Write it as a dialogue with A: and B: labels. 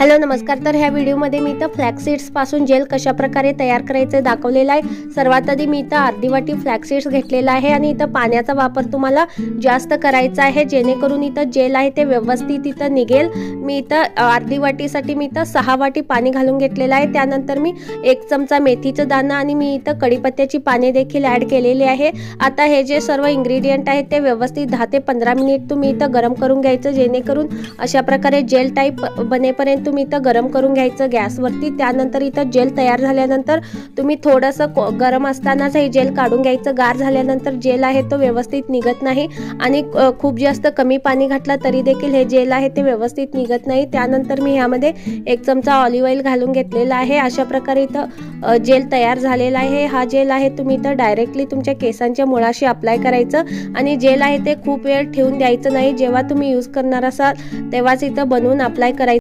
A: Hello नमस्कार। तर ह्या व्हिडिओमध्ये मी इथं फ्लॅक्स सीड्स पासून जेल कशा प्रकारे तयार करायचे दाखवलेलं आहे। सर्वात आधी मी इथं अर्धी वाटी फ्लॅक्स सीड्स घेतलेला आहे आणि इथं पाण्याचा वापर तुम्हाला जास्त करायचा आहे, जेणेकरून इथं जेल आहे ते व्यवस्थित इथं निघेल। मी इथं अर्धी वाटीसाठी मी इथं 6 वाटी पाणी घालून घेतलेलं आहे। त्यानंतर मी 1 चमचा मेथीचं दाणा आणि मी इथं कढीपत्त्याची पाने देखील ॲड केलेली आहे। आता हे जे सर्व इन्ग्रेडियंट आहेत ते व्यवस्थित 10 ते 15 मिनिट तुम्ही इथं गरम करून घ्यायचं, जेणेकरून अशा प्रकारे जेल टाईप बनेपर्यंत तुम्ही इथं गरम करून घ्यायचं गॅसवरती। त्यानंतर इथं जेल तयार झाल्यानंतर तुम्ही थोडंसं गरम असतानाच हे जेल काढून घ्यायचं। गार झाल्यानंतर जेल आहे तो व्यवस्थित निघत नाही आणि खूप जास्त कमी पाणी घातलं तरी देखील हे जेल आहे ते व्यवस्थित निघत नाही। त्यानंतर मी ह्यामध्ये 1 चमचा ऑलिव्ह ऑइल घालून घेतलेला आहे। अशा प्रकारे इथं जेल तयार झालेला आहे। हा जेल आहे तुम्ही इथं डायरेक्टली तुमच्या केसांच्या मुळाशी अप्लाय करायचं आणि जेल आहे ते खूप वेळ ठेवून द्यायचं नाही। जेव्हा तुम्ही यूज करणार असाल तेव्हाच इथं बनवून अप्लाय करायचं।